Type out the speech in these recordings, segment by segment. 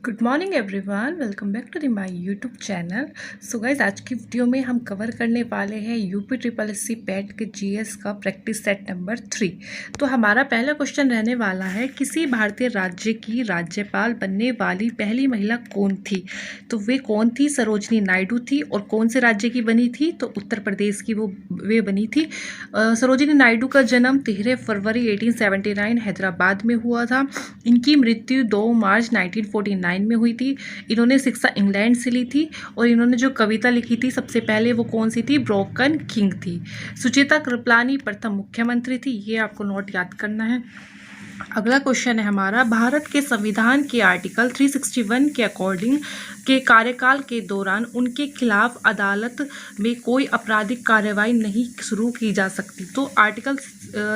Good morning everyone, welcome back to the my YouTube channel. So guys, आज की video में हम cover करने वाले हैं UP triple S C PET के जीएस का प्रैक्टिस सेट नंबर 3। तो हमारा पहला क्वेश्चन रहने वाला है, किसी भारतीय राज्य की राज्यपाल बनने वाली पहली महिला कौन थी? तो वे कौन थी? सरोजनी नायडू थी। और कौन से राज्य की बनी थी? तो उत्तर प्रदेश की वे बनी थी। सरोजनी नायडू का जन्म 13 फरवरी 1879 हैदराबाद में हुआ था। इनकी मृत्यु 2 मार्च 1949 में हुई थी। इन्होंने शिक्षा इंग्लैंड से ली थी। और इन्होंने जो कविता लिखी थी सबसे पहले, वो कौन सी थी? ब्रोकन किंग थी। सुचेता कृपलानी प्रथम मुख्यमंत्री थी। ये आपको नोट याद करना है। अगला क्वेश्चन है हमारा, भारत के संविधान के आर्टिकल 361 के अकॉर्डिंग के कार्यकाल के दौरान उनके खिलाफ अदालत में कोई आपराधिक कार्रवाई नहीं शुरू की जा सकती। तो आर्टिकल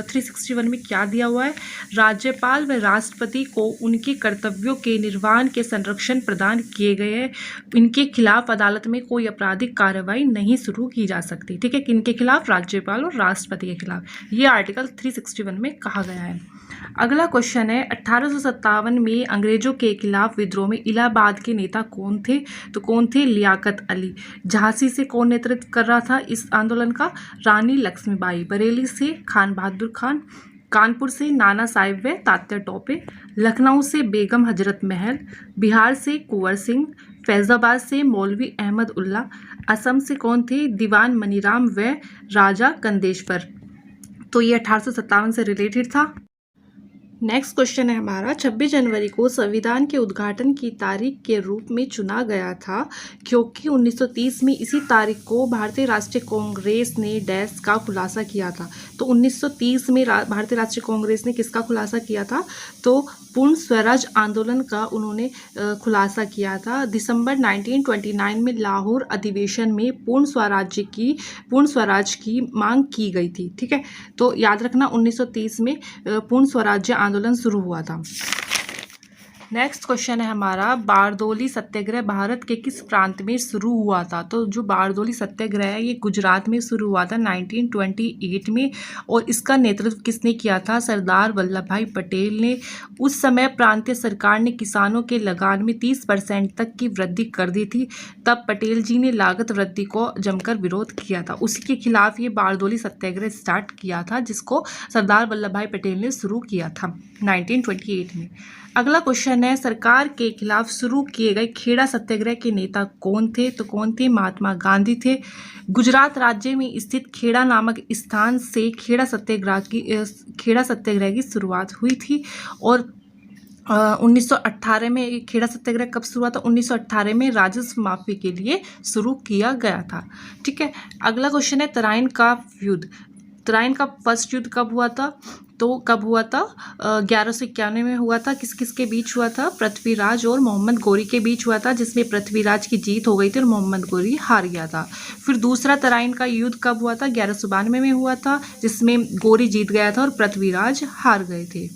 361 में क्या दिया हुआ है? राज्यपाल व राष्ट्रपति को उनके कर्तव्यों के निर्वहन के संरक्षण प्रदान किए गए हैं। इनके खिलाफ अदालत में कोई आपराधिक कार्रवाई नहीं शुरू की जा सकती। ठीक है, किनके खिलाफ? राज्यपाल और राष्ट्रपति के खिलाफ। ये आर्टिकल 361 में कहा गया है। अगला क्वेश्चन है, 1857 में अंग्रेजों के खिलाफ विद्रोह में इलाहाबाद के नेता कौन थे? तो कौन थे? लियाकत अली। झांसी से कौन नेतृत्व कर रहा था इस आंदोलन का? रानी लक्ष्मीबाई। बरेली से खान बहादुर खान। कानपुर से नाना साहिब व तात्या टोपे। लखनऊ से बेगम हजरत महल। बिहार से कुंवर सिंह। फैजाबाद से मौलवी अहमद उल्ला। असम से कौन थे? दीवान मनीराम व राजा कंदेश्वर। तो ये 1857 से रिलेटेड था। नेक्स्ट क्वेश्चन है हमारा, 26 जनवरी को संविधान के उद्घाटन की तारीख के रूप में चुना गया था क्योंकि 1930 में इसी तारीख को भारतीय राष्ट्रीय कांग्रेस ने डैश का खुलासा किया था। तो 1930 में भारतीय राष्ट्रीय कांग्रेस ने किसका खुलासा किया था? तो पूर्ण स्वराज आंदोलन का उन्होंने खुलासा किया था। दिसंबर 1929 में लाहौर अधिवेशन में पूर्ण स्वराज की मांग की गई थी। ठीक है, तो याद रखना 1930 में पूर्ण स्वराज्य आंदोलन शुरू हुआ था। नेक्स्ट क्वेश्चन है हमारा, बारदोली सत्याग्रह भारत के किस प्रांत में शुरू हुआ था? तो जो बारदोली सत्याग्रह है ये गुजरात में शुरू हुआ था 1928 में। और इसका नेतृत्व किसने किया था? सरदार वल्लभ भाई पटेल ने। उस समय प्रांतीय सरकार ने किसानों के लगान में 30% तक की वृद्धि कर दी थी। तब पटेल जी ने लागत वृद्धि को जमकर विरोध किया था। उसी के खिलाफ ये बारदोली सत्याग्रह स्टार्ट किया था, जिसको सरदार वल्लभ भाई पटेल ने शुरू किया था 1928 में। अगला क्वेश्चन है, सरकार के खिलाफ शुरू किए गए खेड़ा सत्याग्रह के नेता कौन थे? तो कौन थे? महात्मा गांधी थे। गुजरात राज्य में स्थित खेड़ा नामक स्थान से खेड़ा सत्याग्रह की शुरुआत हुई थी। और 1918 में खेड़ा सत्याग्रह कब शुरू हुआ था? 1918 में राजस्व माफी के लिए शुरू किया गया था। ठीक है, अगला क्वेश्चन है, तराइन का युद्ध। तराइन का फर्स्ट युद्ध कब हुआ था? तो कब हुआ था? 1191 में हुआ था। किस किस के बीच हुआ था? पृथ्वीराज और मोहम्मद गोरी के बीच हुआ था, जिसमें पृथ्वीराज की जीत हो गई थी और मोहम्मद गोरी हार गया था। फिर दूसरा तराइन का युद्ध कब हुआ था? 1192 में हुआ था, जिसमें गोरी जीत गया था और पृथ्वीराज हार गए थे।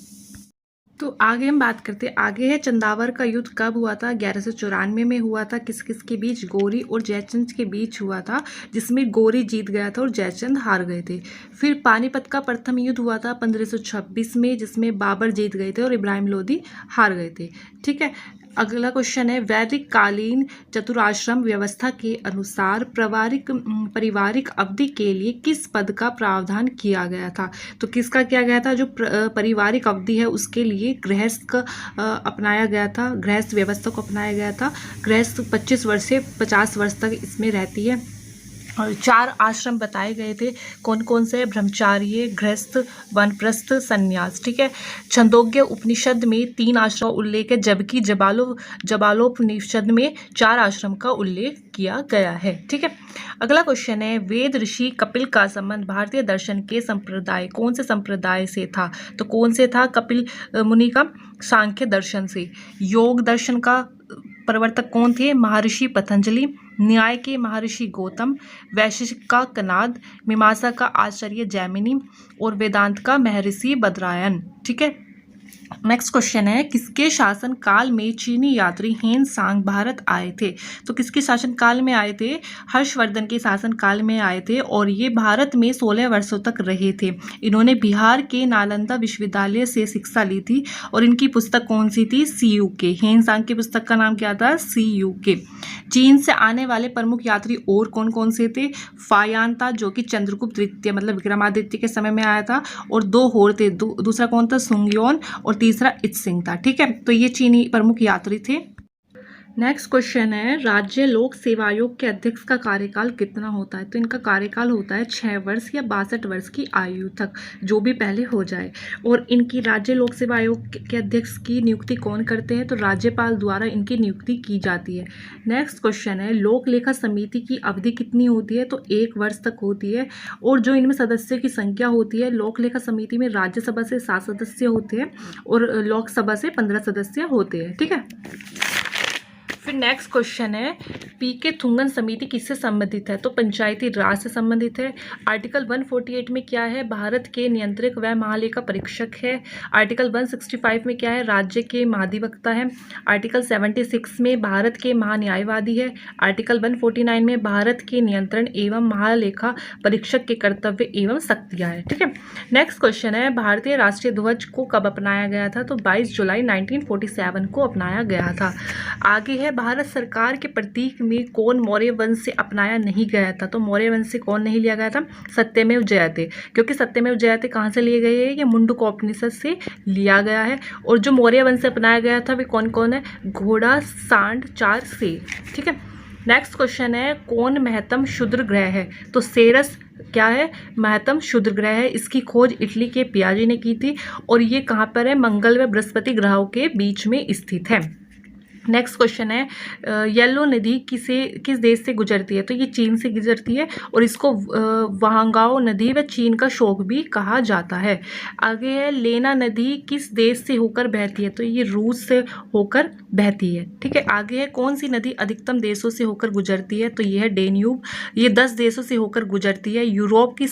तो आगे हम बात करते हैं, आगे है चंदावर का युद्ध कब हुआ था? 1194 में हुआ था। किस किस के बीच? गोरी और जयचंद के बीच हुआ था, जिसमें गोरी जीत गया था और जयचंद हार गए थे। फिर पानीपत का प्रथम युद्ध हुआ था 1526 में, जिसमें बाबर जीत गए थे और इब्राहिम लोदी हार गए थे। ठीक है, अगला क्वेश्चन है, वैदिक कालीन चतुराश्रम व्यवस्था के अनुसार पारिवारिक अवधि के लिए किस पद का प्रावधान किया गया था? तो किसका किया गया था? जो पारिवारिक अवधि है उसके लिए गृहस्थ का अपनाया गया था, गृहस्थ व्यवस्था को अपनाया गया था। गृहस्थ 25 वर्ष से 50 वर्ष तक इसमें रहती है। और 4 आश्रम बताए गए थे, कौन कौन से? ब्रह्मचार्य, गृहस्थ, वानप्रस्थ, संन्यास। ठीक है, छंदोग्य उपनिषद में 3 आश्रम उल्लेख है, जबकि जबालोपनिषद में 4 आश्रम का उल्लेख किया गया है। ठीक है, अगला क्वेश्चन है, वेद ऋषि कपिल का संबंध भारतीय दर्शन के संप्रदाय कौन से संप्रदाय से था? तो कौन से था? कपिल मुनि का सांख्य दर्शन से। योग दर्शन का प्रवर्तक कौन थे? महर्षि पतंजलि। न्याय के महर्षि गौतम। वैशेषिक का कनाद। मीमांसा का आचार्य जैमिनी। और वेदांत का महर्षि बदरायन। ठीक है, नेक्स्ट क्वेश्चन है, किसके शासन काल में चीनी यात्री हेन सांग भारत आए थे? तो किसके शासन काल में आए थे? हर्षवर्धन के शासन काल में आए थे और ये भारत में 16 वर्षों तक रहे थे। इन्होंने बिहार के नालंदा विश्वविद्यालय से शिक्षा ली थी और इनकी पुस्तक कौन सी थी? CUK। हेन सांग की पुस्तक का नाम क्या था? CUK। चीन से आने वाले प्रमुख यात्री और कौन कौन से थे? फायान था जो कि चंद्रगुप्त द्वितीय मतलब विक्रमादित्य के समय में आया था, और दो और थे, दूसरा कौन था? सुंगयोन, और तीसरा इत्सिंग था। ठीक है, तो ये चीनी प्रमुख यात्री थे। नेक्स्ट क्वेश्चन है, राज्य लोक सेवा आयोग के अध्यक्ष का कार्यकाल कितना होता है? तो इनका कार्यकाल होता है 6 वर्ष या 62 वर्ष की आयु तक, जो भी पहले हो जाए। और इनकी राज्य लोक सेवा आयोग के अध्यक्ष की नियुक्ति कौन करते हैं? तो राज्यपाल द्वारा इनकी नियुक्ति की जाती है। नेक्स्ट क्वेश्चन है, लोक लेखा समिति की अवधि कितनी होती है? तो 1 वर्ष तक होती है। और जो इनमें सदस्यों की संख्या होती है, लोक लेखा समिति में राज्यसभा से 7 सदस्य होते हैं और लोकसभा से 15 सदस्य होते हैं। ठीक है, फिर नेक्स्ट क्वेश्चन है, पीके थुंगन समिति किससे संबंधित है? तो पंचायती राज से संबंधित है। आर्टिकल 148 में क्या है? भारत के नियंत्रक व महालेखा परीक्षक है। आर्टिकल 165 में क्या है? राज्य के महाधिवक्ता है। आर्टिकल 76 में भारत के महान्यायवादी है। आर्टिकल 149 में भारत के नियंत्रण एवं महालेखा परीक्षक के कर्तव्य एवं शक्तियाँ है। ठीक है, नेक्स्ट क्वेश्चन है, भारतीय राष्ट्रीय ध्वज को कब अपनाया गया था? तो 22 जुलाई 1947 को अपनाया गया था। आगे है, भारत सरकार के प्रतीक में कौन मौर्य वंश से अपनाया नहीं गया था? तो मौर्य वंश से कौन नहीं लिया गया था? सत्यमेव जयते। क्योंकि सत्यमेव जयते कहाँ से लिए गए हैं? ये मुंडकोपनिषद से लिया गया है। और जो मौर्य वंश से अपनाया गया था वे कौन कौन है? घोड़ा, सांड, चार, शेर। ठीक है, नेक्स्ट क्वेश्चन है, कौन महत्तम क्षुद्र ग्रह है? तो सेरस क्या है? महत्तम क्षुद्र ग्रह है। इसकी खोज इटली के पियाजी ने की थी और ये कहाँ पर है? मंगल व बृहस्पति ग्रहों के बीच में स्थित है। नेक्स्ट क्वेश्चन है, येलो नदी किस देश से गुजरती है? तो ये चीन से गुजरती है और इसको वहांगाओ नदी व चीन का शोक भी कहा जाता है। आगे है, लेना नदी किस देश से होकर बहती है? तो ये रूस से होकर बहती है। ठीक है, आगे है, कौन सी नदी अधिकतम देशों से होकर गुजरती है? तो ये है डेन्यूब। ये 10 देशों से होकर गुजरती है। यूरोप की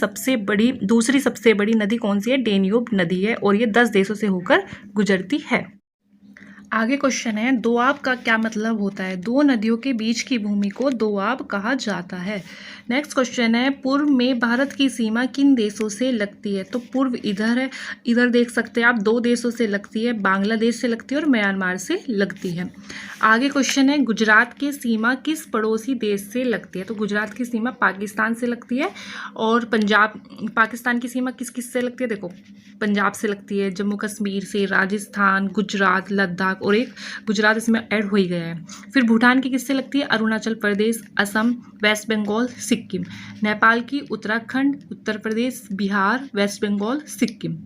दूसरी सबसे बड़ी नदी कौन सी है? डेन्यूब नदी है और ये 10 देशों से होकर गुजरती है। आगे क्वेश्चन है, दोआब का क्या मतलब होता है? दो नदियों के बीच की भूमि को दोआब कहा जाता है। नेक्स्ट क्वेश्चन है, पूर्व में भारत की सीमा किन देशों से लगती है? तो पूर्व इधर है, इधर देख सकते हैं आप, 2 देशों से लगती है, बांग्लादेश से लगती है और म्यांमार से लगती है। आगे क्वेश्चन है, गुजरात की सीमा किस पड़ोसी देश से लगती है? तो गुजरात की सीमा पाकिस्तान से लगती है। और पाकिस्तान की सीमा किस किस से लगती है? देखो, पंजाब से लगती है, जम्मू कश्मीर से, राजस्थान, गुजरात, लद्दाख और एक गुजरात इसमें ऐड हो ही गया है। फिर भूटान की किससे लगती है? अरुणाचल प्रदेश, असम, वेस्ट बंगाल, सिक्किम। नेपाल की उत्तराखंड, उत्तर प्रदेश, बिहार, वेस्ट बंगाल, सिक्किम।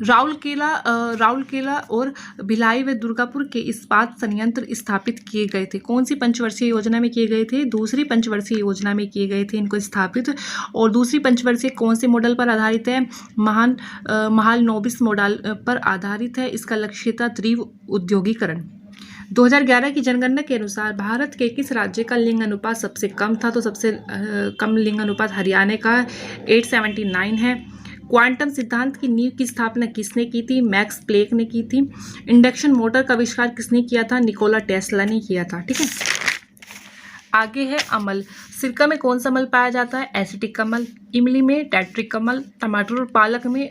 राउरकेला और भिलाई व दुर्गापुर के इस्पात संयंत्र स्थापित किए गए थे। कौन सी पंचवर्षीय योजना में किए गए थे? दूसरी पंचवर्षीय योजना में किए गए थे इनको स्थापित। और दूसरी पंचवर्षीय कौन से मॉडल पर आधारित है? महालनोबिस मॉडल पर आधारित है। इसका लक्ष्य था तीव्र औद्योगिकरण। 2011 की जनगणना के अनुसार भारत के किस राज्य का लिंग अनुपात सबसे कम था? तो सबसे कम लिंग अनुपात हरियाणा का 879 है। क्वांटम सिद्धांत की नींव की स्थापना किसने की थी? मैक्स प्लैंक ने की थी। इंडक्शन मोटर का आविष्कार किसने किया था? निकोला टेस्ला ने किया था। ठीक है, आगे है अम्ल। सिरका में कौन सा अम्ल पाया जाता है? एसिटिक अम्ल। इमली में टैट्रिक अम्ल। टमाटर और पालक में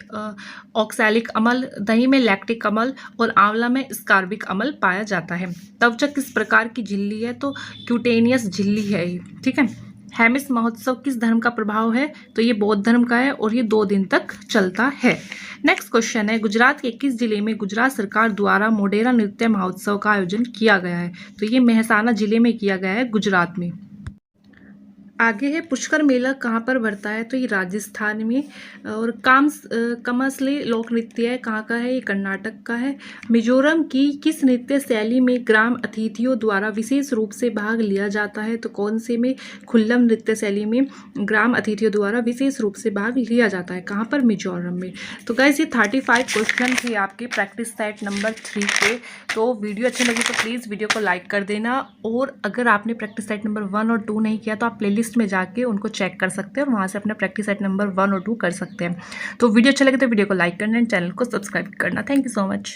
ऑक्सैलिक अम्ल। दही में लैक्टिक अम्ल और आंवला में स्कार्बिक अम्ल पाया जाता है। त्वचा किस प्रकार की झिल्ली है? तो क्यूटेनियस झिल्ली है ये। ठीक है, हेमिस महोत्सव किस धर्म का प्रभाव है? तो ये बौद्ध धर्म का है और ये 2 दिन तक चलता है। नेक्स्ट क्वेश्चन है, गुजरात के किस जिले में गुजरात सरकार द्वारा मोढेरा नृत्य महोत्सव का आयोजन किया गया है? तो ये मेहसाना जिले में किया गया है, गुजरात में। आगे है, पुष्कर मेला कहाँ पर भरता है? तो ये राजस्थान में। और कमसले लोक नृत्य है, कहाँ का है? ये कर्नाटक का है। मिजोरम की किस नृत्य शैली में ग्राम अतिथियों द्वारा विशेष रूप से भाग लिया जाता है? तो कौन से में? खुल्लम नृत्य शैली में ग्राम अतिथियों द्वारा विशेष रूप से भाग लिया जाता है। कहाँ पर? मिजोरम में। तो गाइस, ये 35 क्वेश्चन थे आपके प्रैक्टिस सेट नंबर 3 के। तो वीडियो अच्छी लगी तो प्लीज़ वीडियो को लाइक कर देना। और अगर आपने प्रैक्टिस सेट नंबर 1 और 2 नहीं किया तो आप प्लेलिस्ट लिस्ट में जाके उनको चेक कर सकते हैं और वहाँ से अपना प्रैक्टिस सेट नंबर 1 और 2 कर सकते हैं। तो वीडियो अच्छा लगे तो वीडियो को लाइक करना एंड चैनल को सब्सक्राइब करना। Thank you so much.